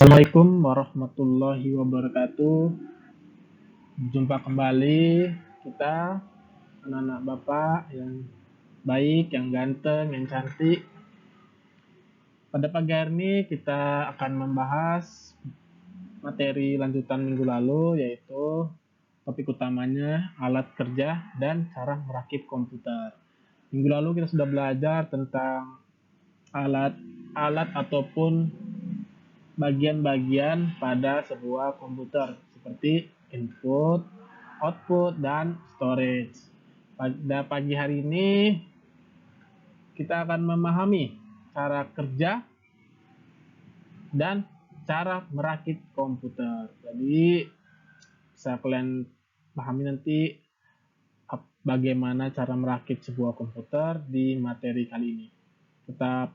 Assalamualaikum warahmatullahi wabarakatuh. Jumpa kembali kita, anak-anak bapak yang baik, yang ganteng, yang cantik. Pada pagi hari ini kita akan membahas materi lanjutan minggu lalu, yaitu topik utamanya alat kerja dan cara merakit komputer. Minggu lalu kita sudah belajar tentang alat ataupun bagian-bagian pada sebuah komputer seperti input, output, dan storage. Pada pagi hari ini kita akan memahami cara kerja dan cara merakit komputer. Jadi bisa kalian pahami nanti bagaimana cara merakit sebuah komputer di materi kali ini. Kita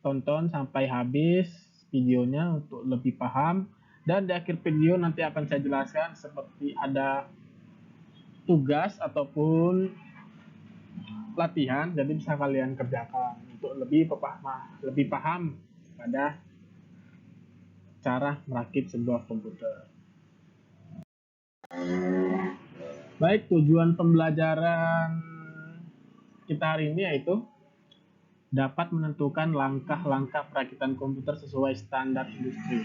tonton sampai habis videonya untuk lebih paham, dan di akhir video nanti akan saya jelaskan seperti ada tugas ataupun latihan, jadi bisa kalian kerjakan untuk lebih paham pada cara merakit sebuah komputer. Baik, tujuan pembelajaran kita hari ini yaitu dapat menentukan langkah-langkah perakitan komputer sesuai standar industri.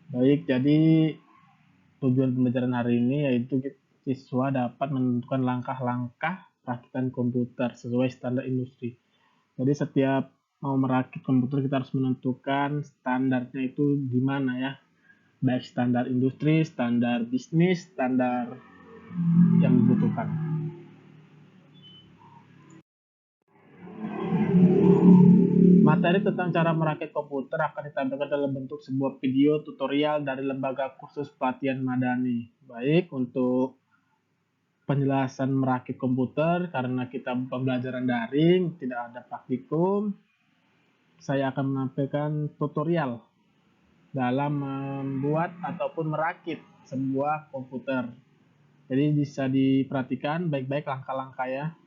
Baik, jadi tujuan pembelajaran hari ini yaitu siswa dapat menentukan langkah-langkah perakitan komputer sesuai standar industri. Jadi setiap mau merakit komputer kita harus menentukan standarnya itu di mana ya. Baik standar industri, standar bisnis, standar yang dibutuhkan. Materi tentang cara merakit komputer akan ditampilkan dalam bentuk sebuah video tutorial dari Lembaga Kursus Pelatihan Madani. Baik, untuk penjelasan merakit komputer, karena kita pembelajaran daring, tidak ada praktikum, saya akan menampilkan tutorial dalam membuat ataupun merakit sebuah komputer. Jadi bisa diperhatikan baik-baik langkah-langkah ya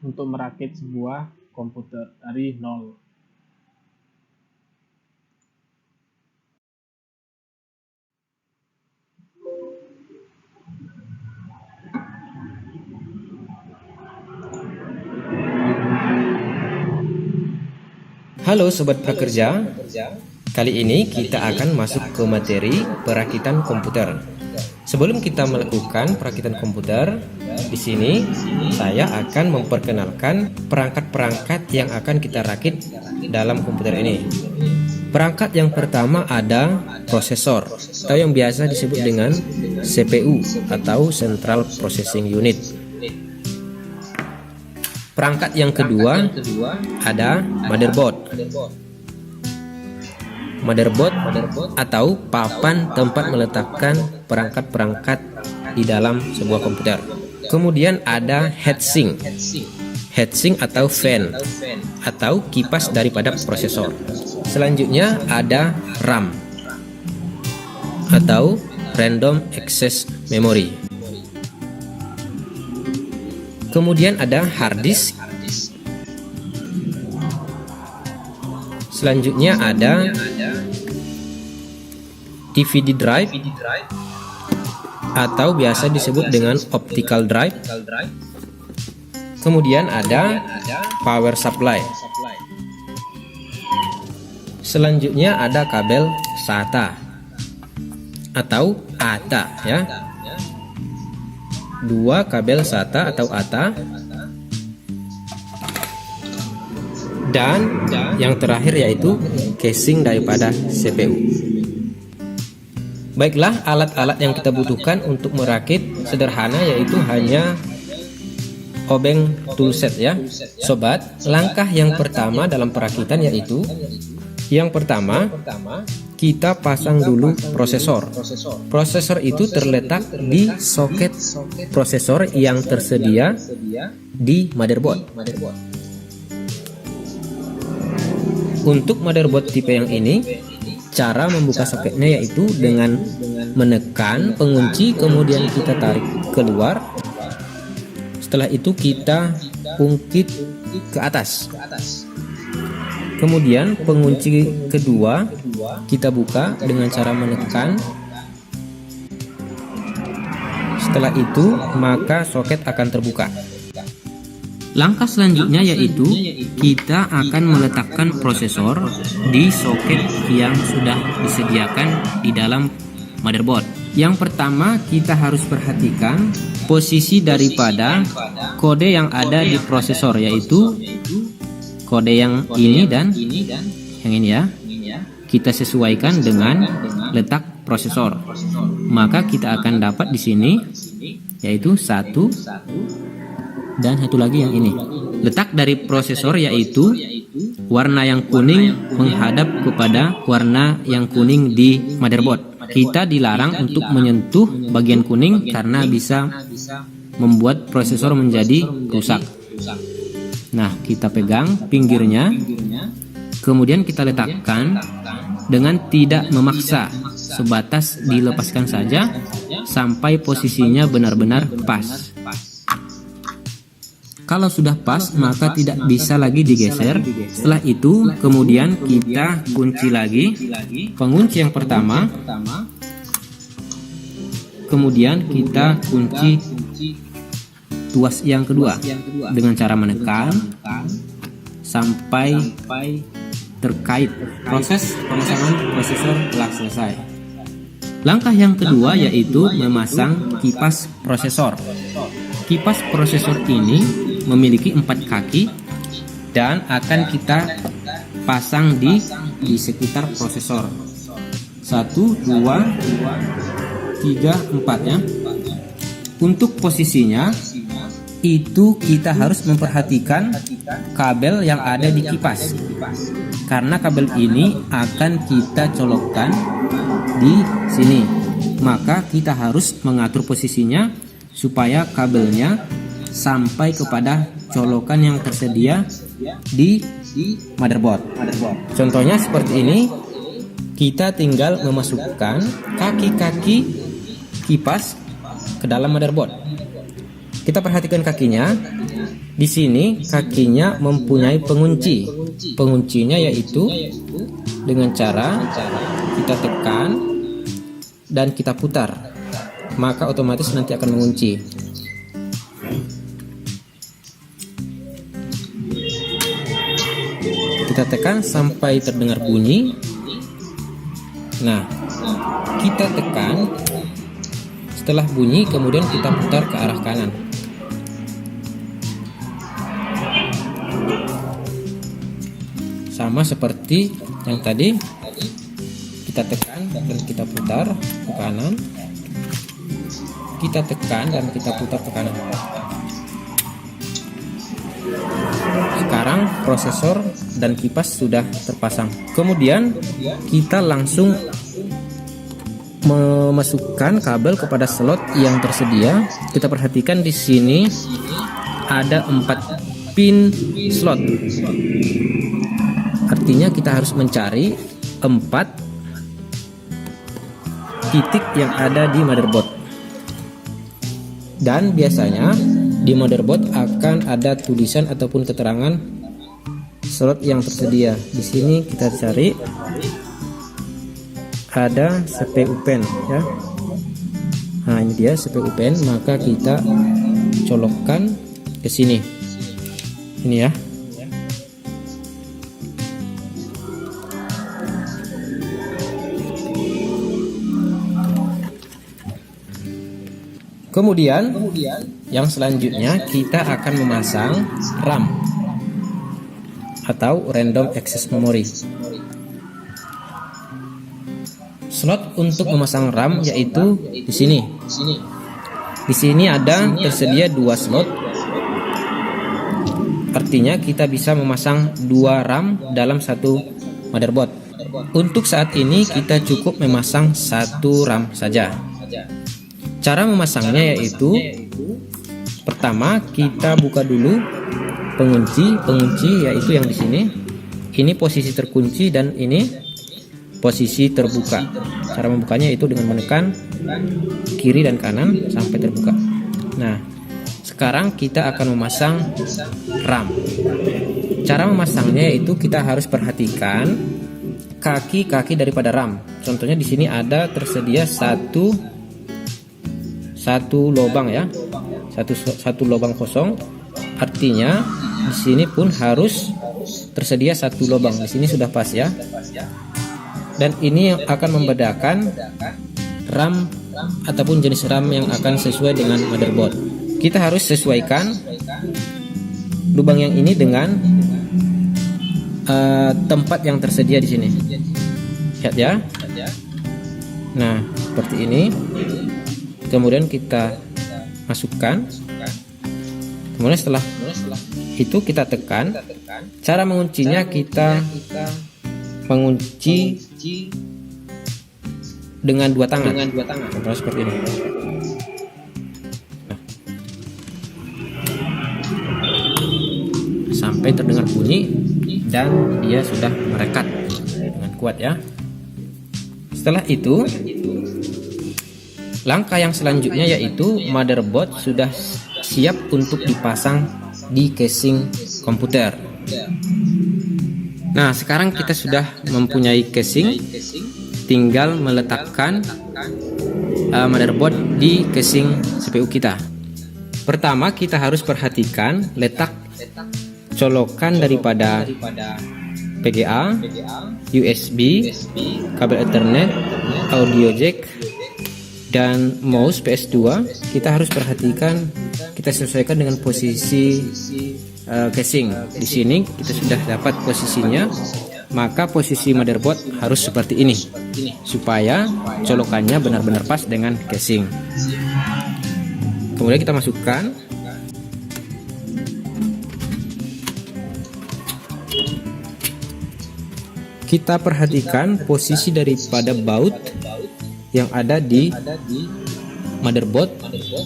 untuk merakit sebuah komputer dari nol. Halo Sobat Prakerja, kali ini kita akan masuk ke materi perakitan komputer. Sebelum kita melakukan perakitan komputer, di sini saya akan memperkenalkan perangkat-perangkat yang akan kita rakit dalam komputer ini. Perangkat yang pertama ada prosesor, atau yang biasa disebut dengan CPU atau Central Processing Unit. Perangkat yang kedua ada motherboard. Motherboard atau papan tempat meletakkan perangkat-perangkat di dalam sebuah komputer. Kemudian ada heatsink. Heatsink atau fan atau kipas daripada prosesor. Selanjutnya ada RAM atau Random Access Memory. Kemudian ada hard disk. Selanjutnya ada DVD drive atau biasa disebut dengan optical drive. Kemudian ada power supply. Selanjutnya ada kabel SATA atau ATA ya. Dua kabel SATA atau ATA, dan yang terakhir yaitu casing daripada CPU. Baiklah, alat-alat yang kita butuhkan untuk merakit sederhana yaitu hanya obeng toolset ya Sobat. Langkah yang pertama dalam perakitan yaitu yang pertama kita pasang dulu prosesor. Prosesor itu terletak di soket prosesor yang tersedia di motherboard. Untuk motherboard tipe yang ini, cara membuka soketnya yaitu dengan menekan pengunci, kemudian kita tarik keluar. Setelah itu kita ungkit ke atas. Kemudian pengunci kedua kita buka dengan cara menekan. Setelah itu maka soket akan terbuka. Langkah selanjutnya yaitu kita akan meletakkan prosesor di soket yang sudah disediakan di dalam motherboard. Yang pertama kita harus perhatikan posisi daripada kode yang ada di prosesor, yaitu kode yang ini dan yang ini ya. Kita sesuaikan dengan letak prosesor. Maka kita akan dapat di sini yaitu 1 dan satu lagi yang ini. Letak dari prosesor yaitu warna yang kuning menghadap kepada warna yang kuning di motherboard. Kita dilarang untuk menyentuh bagian kuning karena bisa membuat prosesor menjadi rusak. Nah, kita pegang pinggirnya, kemudian kita letakkan dengan tidak memaksa, sebatas dilepaskan saja sampai posisinya benar-benar pas. Kalau sudah pas maka tidak bisa lagi digeser. Setelah itu kemudian kita kunci lagi pengunci yang pertama, kemudian kita kunci tuas yang kedua dengan cara menekan sampai terkait. Proses pemasangan prosesor telah selesai. Langkah yang kedua yaitu memasang kipas prosesor. Kipas prosesor ini memiliki 4 kaki dan akan kita pasang di sekitar prosesor. 1, 2, 3, 4 ya. Untuk posisinya itu kita harus memperhatikan kabel yang ada di kipas, karena kabel ini akan kita colokkan di sini. Maka kita harus mengatur posisinya supaya kabelnya sampai kepada colokan yang tersedia di motherboard. Contohnya seperti ini. Kita tinggal memasukkan kaki-kaki kipas ke dalam motherboard. Kita perhatikan kakinya. Di sini kakinya mempunyai pengunci. Penguncinya yaitu dengan cara kita tekan dan kita putar, maka otomatis nanti akan mengunci. Kita tekan sampai terdengar bunyi. Nah, kita tekan. Setelah bunyi kemudian kita putar ke arah kanan. Sama seperti yang tadi, kita tekan dan kita putar ke kanan. Kita tekan dan kita putar ke kanan. Sekarang prosesor dan kipas sudah terpasang. Kemudian kita langsung memasukkan kabel kepada slot yang tersedia. Kita perhatikan di sini ada 4 pin slot. Artinya kita harus mencari 4 titik yang ada di motherboard. Dan biasanya di motherboard akan ada tulisan ataupun keterangan slot yang tersedia. Di sini kita cari ada CPU pen ya. Nah, ini dia CPU pen, maka kita colokkan ke sini. Ini ya. Kemudian yang selanjutnya kita akan memasang RAM atau Random Access Memory. Slot untuk memasang RAM yaitu di sini. Di sini ada tersedia 2 slot. Artinya kita bisa memasang 2 RAM dalam satu motherboard. Untuk saat ini kita cukup memasang 1 RAM saja. Cara memasangnya yaitu pertama kita buka dulu pengunci yaitu yang di sini. Ini posisi terkunci dan ini posisi terbuka. Cara membukanya itu dengan menekan kiri dan kanan sampai terbuka. Nah, sekarang kita akan memasang RAM. Cara memasangnya yaitu kita harus perhatikan kaki-kaki daripada RAM. Contohnya di sini ada tersedia satu lubang ya, satu lubang kosong. Artinya di sini pun harus tersedia satu lubang. Di sini sudah pas ya. Dan ini yang akan membedakan RAM ataupun jenis RAM yang akan sesuai dengan motherboard. Kita harus sesuaikan lubang yang ini dengan tempat yang tersedia di sini. Lihat ya. Nah, seperti ini. Kemudian kita masukkan. Kemudian setelah itu kita tekan. Cara menguncinya kita mengunci dengan dua tangan. Contohnya seperti ini. Nah. Sampai terdengar bunyi dan dia sudah merekat dengan kuat ya. Setelah itu, langkah yang selanjutnya yaitu motherboard sudah siap untuk dipasang di casing komputer. Nah, sekarang kita sudah mempunyai casing, tinggal meletakkan motherboard di casing CPU kita. Pertama, kita harus perhatikan letak colokan daripada PGA, USB, kabel Ethernet, audio jack, dan mouse PS2. Kita harus perhatikan, kita sesuaikan dengan posisi casing. Di sini kita sudah dapat posisinya, maka posisi motherboard harus seperti ini supaya colokannya benar-benar pas dengan casing. Kemudian kita masukkan. Kita perhatikan posisi daripada baut yang ada di motherboard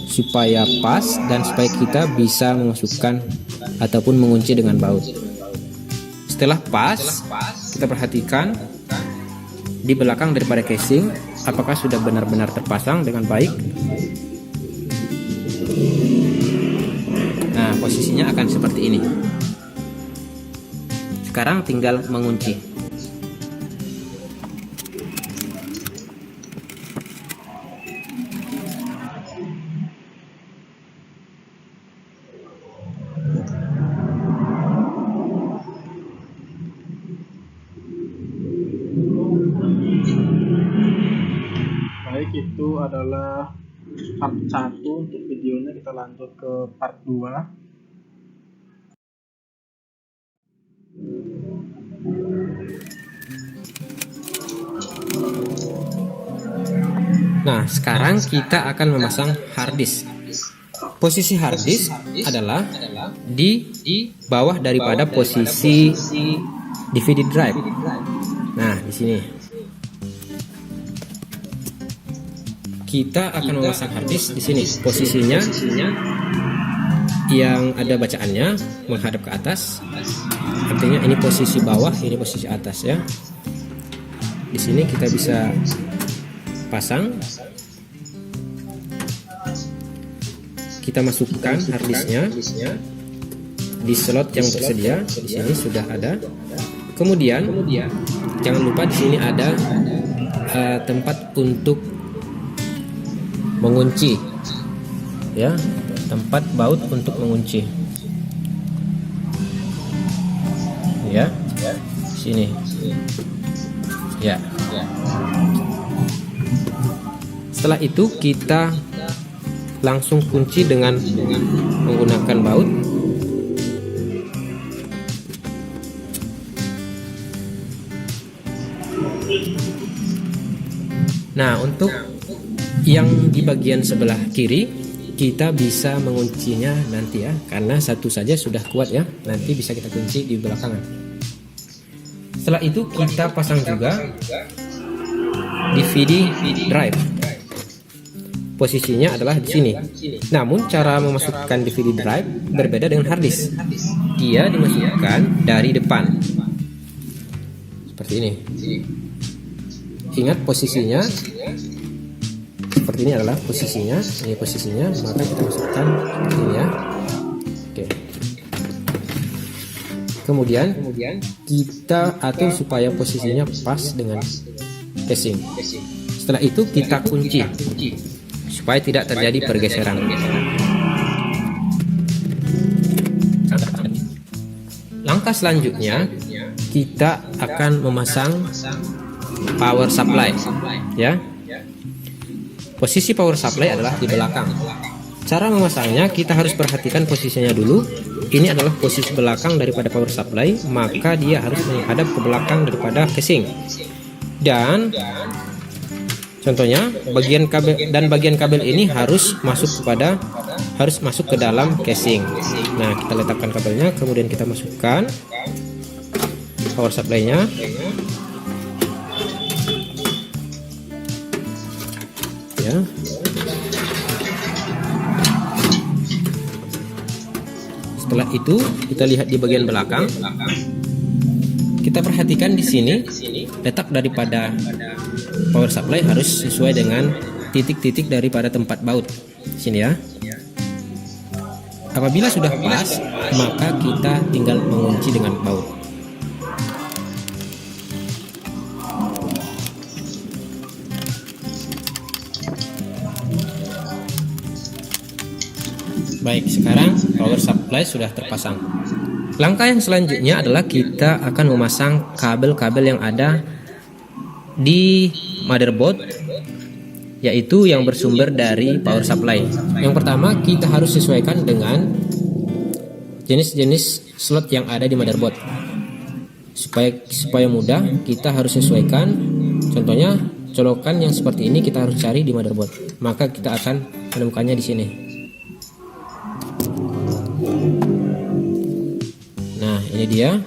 supaya pas dan supaya kita bisa memasukkan ataupun mengunci dengan baut. Setelah pas, kita perhatikan di belakang daripada casing apakah sudah benar-benar terpasang dengan baik. Nah, posisinya akan seperti ini. Sekarang tinggal mengunci. Baik, itu adalah part 1 untuk videonya. Kita lanjut ke part 2. Nah, sekarang kita akan memasang hard disk. Posisi hard disk adalah di bawah daripada posisi DVD drive. Nah, di sini kita akan memasang hard disk di sini. Posisinya yang ada bacaannya menghadap ke atas. Artinya ini posisi bawah, ini posisi atas ya. Di sini kita bisa pasang. Kita masukkan hard disknya di slot yang tersedia. Di sini sudah ada. Kemudian jangan lupa di sini ada tempat untuk mengunci, ya, tempat baut untuk mengunci, ya, sini, ya. Setelah itu kita langsung kunci dengan menggunakan baut. Nah, untuk yang di bagian sebelah kiri kita bisa menguncinya nanti ya, karena satu saja sudah kuat ya, nanti bisa kita kunci di belakangan. Setelah itu kita pasang juga DVD drive. Posisinya adalah di sini. Namun cara memasukkan DVD drive berbeda dengan hard disk. Dia dimasukkan dari depan. Seperti ini. Ingat posisinya. Seperti ini adalah posisinya. Ini posisinya, maka kita masukkan seperti ini ya. Oke. Kemudian kita atur supaya posisinya pas dengan casing. Setelah itu kita kunci supaya tidak terjadi pergeseran. Langkah selanjutnya kita akan memasang power supply, ya. Posisi power supply adalah di belakang. Cara memasangnya kita harus perhatikan posisinya dulu. Ini adalah posisi belakang daripada power supply, maka dia harus menghadap ke belakang daripada casing. Dan contohnya bagian kabel ini harus masuk ke dalam casing. Nah, kita letakkan kabelnya, kemudian kita masukkan power supply-nya. Ya. Setelah itu kita lihat di bagian belakang. Kita perhatikan di sini letak daripada power supply harus sesuai dengan titik-titik daripada tempat baut. Sini ya. Apabila sudah pas, maka kita tinggal mengunci dengan baut. Baik, sekarang power supply sudah terpasang. Langkah yang selanjutnya adalah kita akan memasang kabel-kabel yang ada di motherboard, yaitu yang bersumber dari power supply. Yang pertama, kita harus sesuaikan dengan jenis-jenis slot yang ada di motherboard. Supaya mudah, kita harus sesuaikan. Contohnya, colokan yang seperti ini kita harus cari di motherboard. Maka kita akan menemukannya di sini. Nah, ini dia.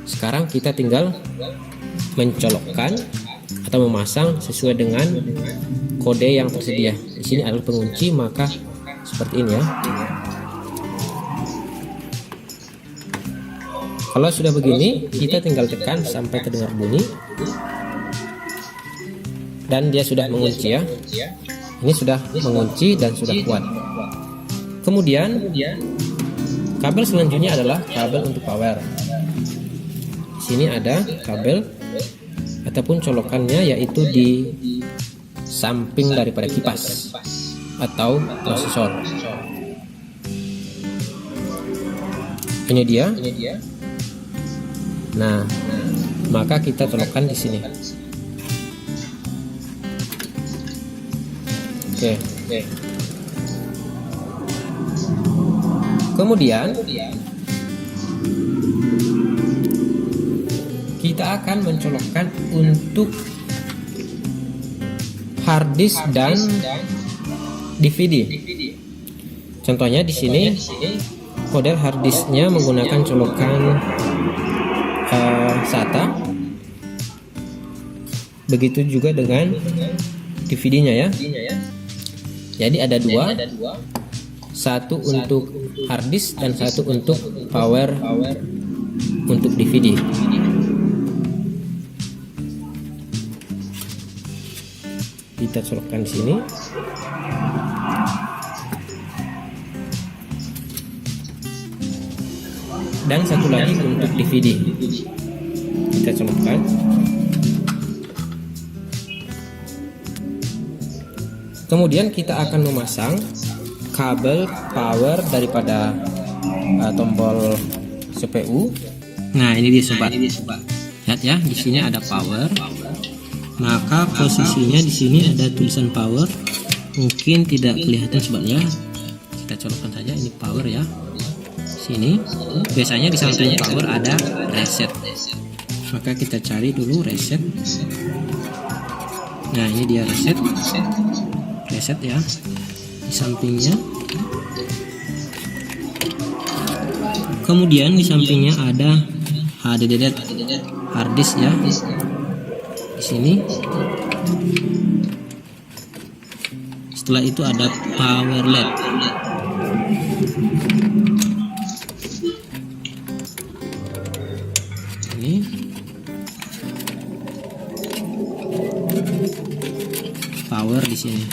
Sekarang kita tinggal mencolokkan atau memasang sesuai dengan kode yang tersedia. Di sini adalah pengunci, maka seperti ini ya. Kalau sudah begini, kita tinggal tekan sampai terdengar bunyi. Dan dia sudah mengunci ya. Ini sudah mengunci dan sudah kuat. Kemudian kabel selanjutnya adalah kabel untuk power. Di sini ada kabel ataupun colokannya, yaitu di samping daripada kipas atau prosesor. Ini dia. Nah, maka kita colokkan di sini. Oke. Kemudian kita akan mencolokkan untuk hard disk dan DVD. Contohnya di sini model hard disknya menggunakan colokan SATA. Begitu juga dengan DVD-nya ya. Jadi ada dua. Satu untuk hard disk dan satu untuk power untuk DVD. Kita colokkan di sini. Dan satu lagi untuk DVD. Kita colokkan. Kemudian kita akan memasang kabel power daripada tombol CPU. Nah, ini dia sobat. Lihat ya, di sini ada power. Maka posisinya di sini ada tulisan power. Mungkin tidak kelihatan sobatnya. Kita colokkan saja, ini power ya. Sini. Biasanya di samping power ada reset. Maka kita cari dulu reset. Nah, ini dia reset. Reset ya. Di sampingnya. Kemudian di sampingnya ada HDD hard disk ya. Di sini. Setelah itu ada power LED. Ini. Power di sini.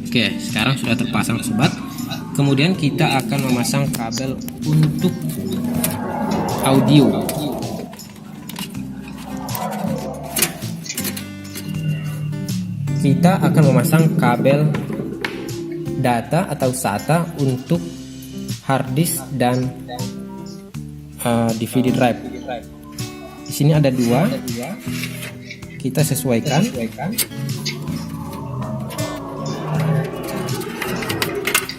Oke, sekarang sudah terpasang sobat. Kemudian kita akan memasang kabel untuk audio. Kita akan memasang kabel data atau SATA untuk hard disk dan DVD drive. Di sini ada dua. Kita sesuaikan.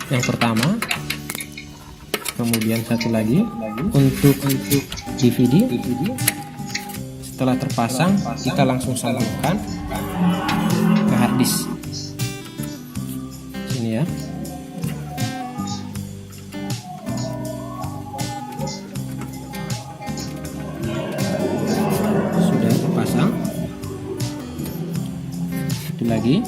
Yang pertama, kemudian satu lagi untuk DVD. Setelah terpasang, kita langsung sambungkan ke hard disk. Sini ya. Sudah terpasang. Satu lagi.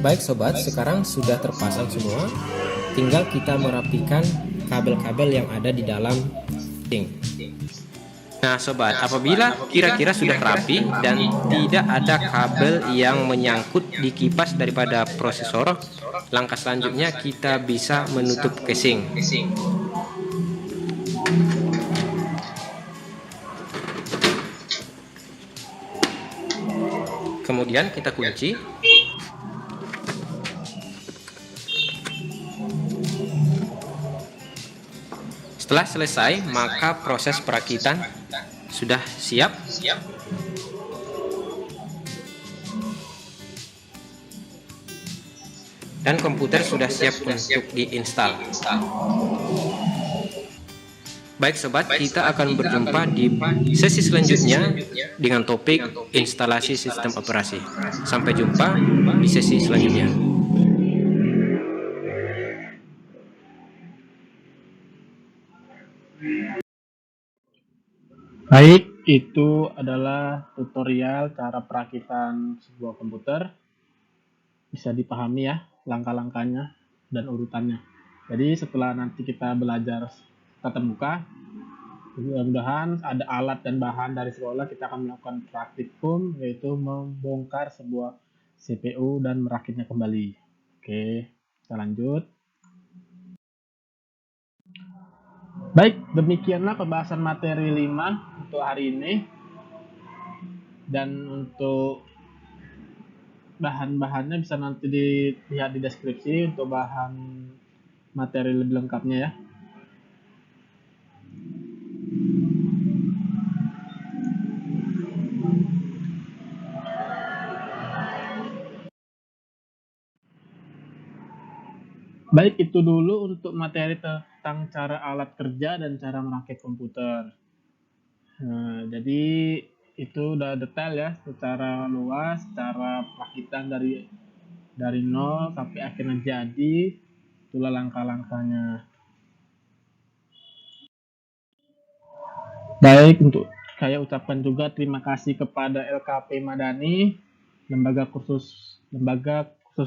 Baik sobat, sekarang sudah terpasang semua. Tinggal kita merapikan kabel-kabel yang ada di dalam ting. Nah sobat, apabila kira-kira sudah rapi dan tidak ada kabel yang menyangkut di kipas daripada prosesor, langkah selanjutnya kita bisa menutup casing. Kemudian kita kunci. Setelah selesai, maka proses perakitan sudah siap. Dan komputer sudah siap untuk diinstal. Baik sobat, kita akan berjumpa di sesi selanjutnya dengan topik instalasi sistem operasi. Sampai jumpa di sesi selanjutnya. Baik, itu adalah tutorial cara perakitan sebuah komputer. Bisa dipahami ya langkah-langkahnya dan urutannya. Jadi setelah nanti kita belajar tatap muka, mudah-mudahan ada alat dan bahan dari sekolah, kita akan melakukan praktikum, yaitu membongkar sebuah CPU dan merakitnya kembali. Oke, kita lanjut. Baik, demikianlah pembahasan materi 5 untuk hari ini. Dan untuk bahan-bahannya bisa nanti dilihat di deskripsi untuk bahan materi lebih lengkapnya ya. Baik, itu dulu untuk materi tentang cara alat kerja dan cara merakit komputer. Nah, jadi itu udah detail ya, secara luas, cara perakitan dari nol sampai akhirnya jadi, itulah langkah-langkahnya. Baik, untuk saya ucapkan juga terima kasih kepada LKP Madani, lembaga khusus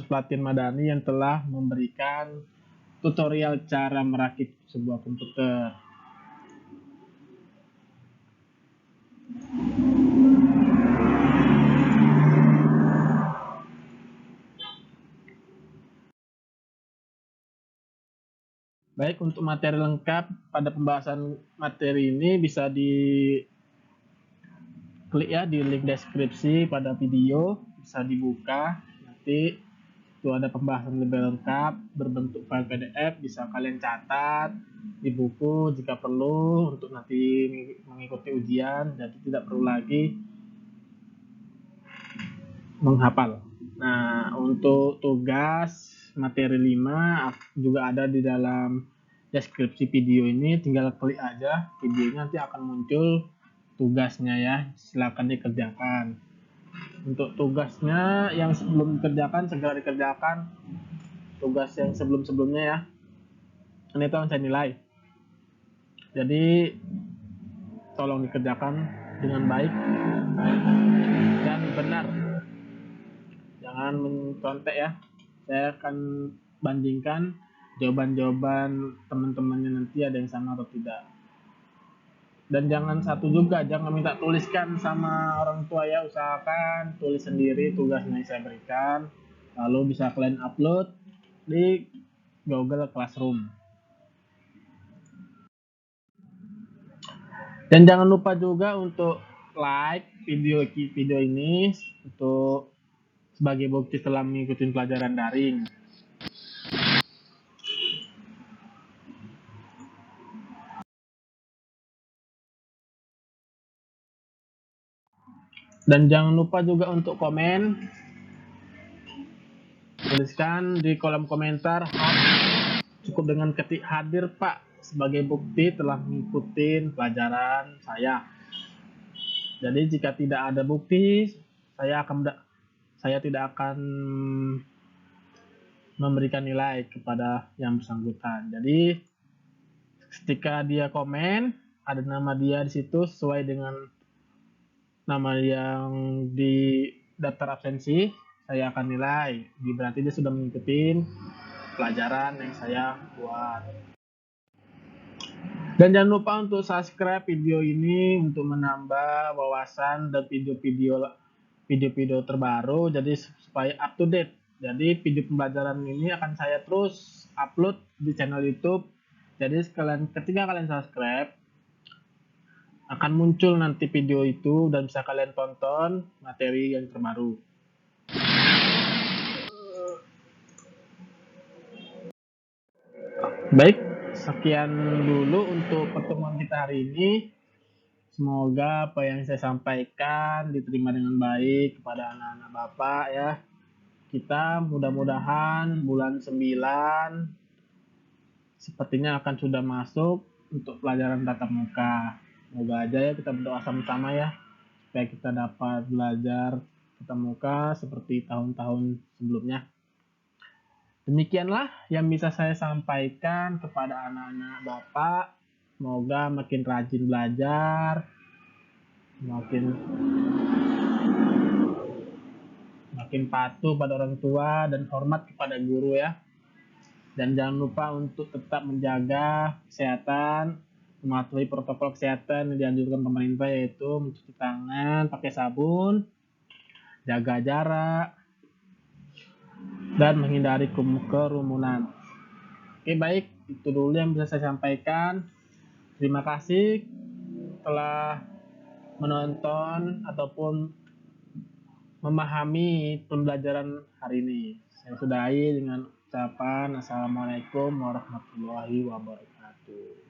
pelatihan Madani yang telah memberikan tutorial cara merakit sebuah komputer. Baik, untuk materi lengkap pada pembahasan materi ini bisa diklik ya di link deskripsi pada video, bisa dibuka. Nanti itu ada pembahasan lebih lengkap berbentuk file PDF, bisa kalian catat di buku jika perlu untuk nanti mengikuti ujian, jadi tidak perlu lagi menghafal. Nah, untuk tugas materi 5 juga ada di dalam deskripsi video ini, tinggal klik aja videonya, nanti akan muncul tugasnya ya, silakan dikerjakan. Untuk tugasnya yang sebelum dikerjakan segera dikerjakan, tugas yang sebelum-sebelumnya ya, ini tuh saya nilai, jadi tolong dikerjakan dengan baik dan benar, jangan mencontek ya. Saya akan bandingkan jawaban-jawaban teman-temannya nanti ada yang sama atau tidak. Dan jangan satu juga, jangan minta tuliskan sama orang tua ya, usahakan tulis sendiri tugasnya yang saya berikan, lalu bisa kalian upload di Google Classroom. Dan jangan lupa juga untuk like video ini untuk sebagai bukti telah mengikuti pelajaran daring. Dan jangan lupa juga untuk komen, tuliskan di kolom komentar cukup dengan ketik hadir Pak sebagai bukti telah mengikuti pelajaran saya. Jadi jika tidak ada bukti, saya tidak akan memberikan nilai kepada yang bersangkutan. Jadi ketika dia komen, ada nama dia di situ sesuai dengan nama yang di daftar absensi, saya akan nilai. Berarti dia sudah mengikuti pelajaran yang saya buat. Dan jangan lupa untuk subscribe video ini untuk menambah wawasan dan video-video terbaru, jadi supaya up to date. Jadi video pembelajaran ini akan saya terus upload di channel YouTube. Jadi ketika kalian subscribe, akan muncul nanti video itu dan bisa kalian tonton materi yang terbaru. Baik, sekian dulu untuk pertemuan kita hari ini. Semoga apa yang saya sampaikan diterima dengan baik kepada anak-anak Bapak ya. Kita mudah-mudahan bulan 9 sepertinya akan sudah masuk untuk pelajaran tatap muka. Semoga aja ya, kita berdoa sama-sama ya, supaya kita dapat belajar tatap muka seperti tahun-tahun sebelumnya. Demikianlah yang bisa saya sampaikan kepada anak-anak Bapak. Semoga makin rajin belajar, makin patuh pada orang tua dan hormat kepada guru ya. Dan jangan lupa untuk tetap menjaga kesehatan, mematuhi protokol kesehatan yang dianjurkan pemerintah, yaitu mencuci tangan pakai sabun, jaga jarak, dan menghindari kerumunan. Oke, baik, itu dulu yang bisa saya sampaikan. Terima kasih telah menonton ataupun memahami pembelajaran hari ini. Saya sudahi dengan ucapan Assalamualaikum warahmatullahi wabarakatuh.